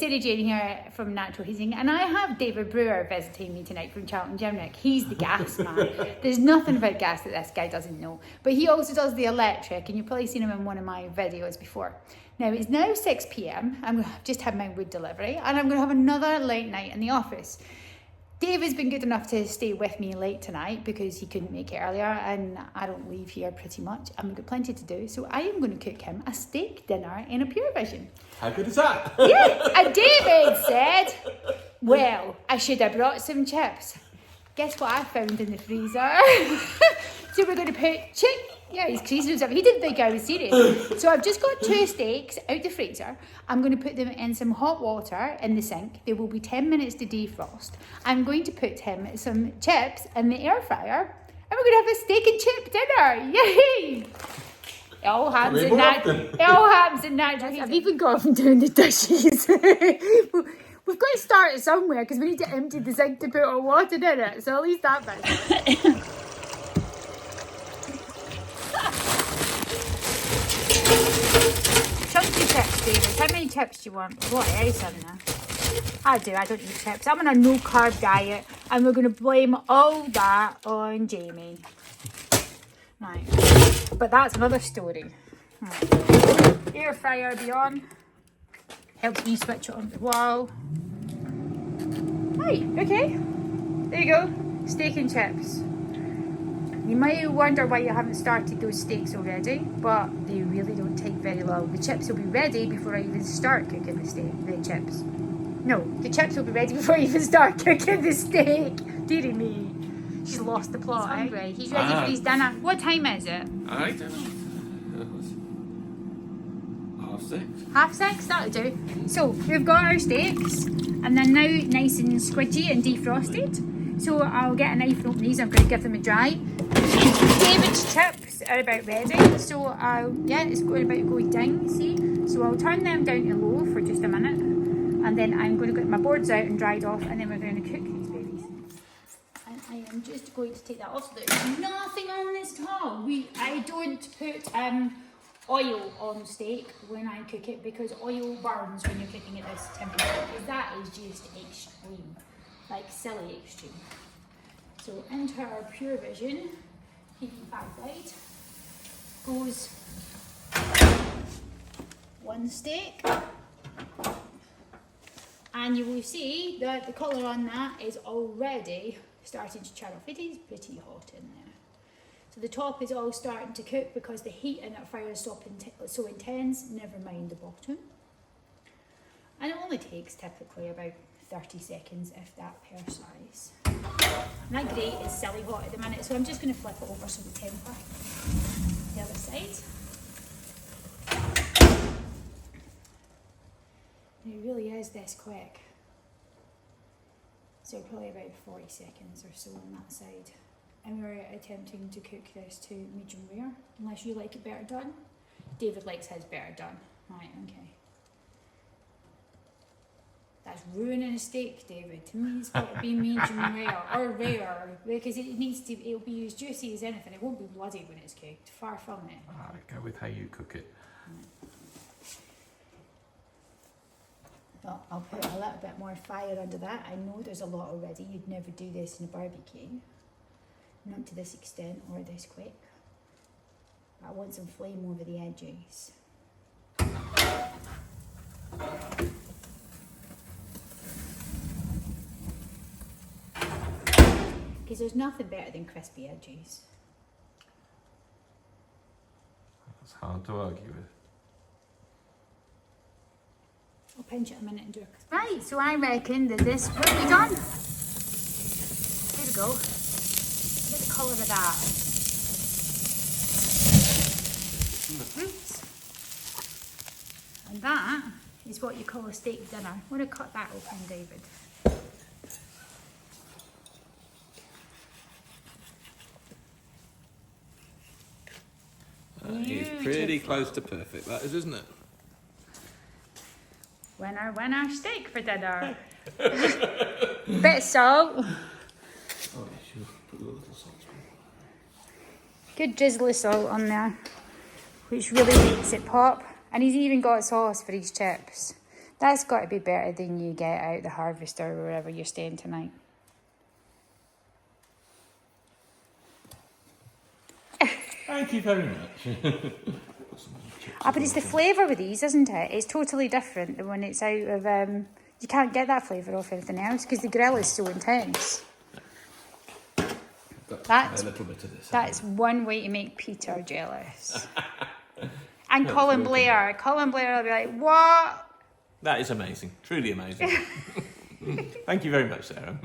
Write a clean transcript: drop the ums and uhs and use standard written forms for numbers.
Sarah Jane here from Natural Heating, and I have David Brewer visiting me tonight from Charlton and Jenrick. He's the gas man. There's nothing about gas that this guy doesn't know. But he also does the electric, and you've probably seen him in one of my videos before. Now, it's now 6 p.m. I've just had my wood delivery, and I'm going to have another late night in the office. David's been good enough to stay with me late tonight because he couldn't make it earlier, and I don't leave here pretty much. I've got plenty to do, so I am going to cook him a steak dinner in a PureVision. How good is that? Yeah, and David said, well, I should have brought some chips. Guess what I found in the freezer? So we're going to put yeah, he's creasing himself. He didn't think I was serious. So I've just got 2 steaks out the freezer. I'm going to put them in some hot water in the sink. There will be 10 minutes to defrost. I'm going to put him some chips in the air fryer. And we're going to have a steak and chip dinner. Yay! It all happens in natural heating. I've even got him doing the dishes. We've got to start it somewhere because we need to empty the sink to put our water in it. So at least that bit. Chunky chips, David. How many chips do you want? What else in there? I don't eat chips. I'm on a no carb diet, and we're going to blame all that on Jamie. Right. But that's another story. Right. Air fryer be on. Helps me switch it on the wall. Right, okay. There you go. Steak and chips. You might wonder why you haven't started those steaks already, but they really don't take very long. The chips will be ready before I even start cooking the chips. No, the chips will be ready before I even start cooking the steak. Dearie me. She's lost the plot. He's hungry. He's ready for his dinner. What time is it? I don't know. 6:30. 6:30, that'll do. So, we've got our steaks, and they're now nice and squidgy and defrosted. So I'll get a knife and open these. I'm going to give them a dry. David's chips are about ready. So it's going about to go ding, see? So I'll turn them down to low for just a minute. And then I'm going to get my boards out and dried off. And then we're going to cook these babies. And I am just going to take that off. So there's nothing on this top. I don't put oil on steak when I cook it because oil burns when you're cooking at this temperature. Because that is just extreme. Like silly extreme. So into our PureVision PV5W goes 1 steak, and you will see that the colour on that is already starting to char off. It is pretty hot in there. So the top is all starting to cook because the heat in that fire is so intense, never mind the bottom. And it only takes typically about 30 seconds, if that per size. And that grate is silly hot at the minute, so I'm just going to flip it over so we temper the other side. And it really is this quick. So probably about 40 seconds or so on that side. And we're attempting to cook this to medium rare, unless you like it better done. David likes his better done. Right, okay. That's ruining a steak, David. To me, it's got to be medium rare or rare because it'll be as juicy as anything. It won't be bloody when it's cooked. Far from it. Go with how you cook it. But I'll put a little bit more fire under that. I know there's a lot already. You'd never do this in a barbecue. Not to this extent or this quick. But I want some flame over the edges. Because there's nothing better than crispy edges. That's hard to argue with. I'll pinch it a minute and do it. Right, so I reckon that this will be done. There we go. Look at the colour of that. Oops. And that is what you call a steak dinner. I want to cut that open, David. It's pretty close to perfect, that is, isn't it? Winner, steak for dinner. Bit of salt. Oh, you should put a little salt on. Good drizzle of salt on there, which really makes it pop. And he's even got sauce for his chips. That's got to be better than you get out the Harvester or wherever you're staying tonight. Thank you very much. But it's the flavour with these, isn't it? It's totally different than when it's out of... you can't get that flavour off anything else because the grill is so intense. That's a little bit of this. That's one way to make Peter jealous. And Colin Blair. Colin Blair will be like, what? That is amazing. Truly amazing. Thank you very much, Sarah.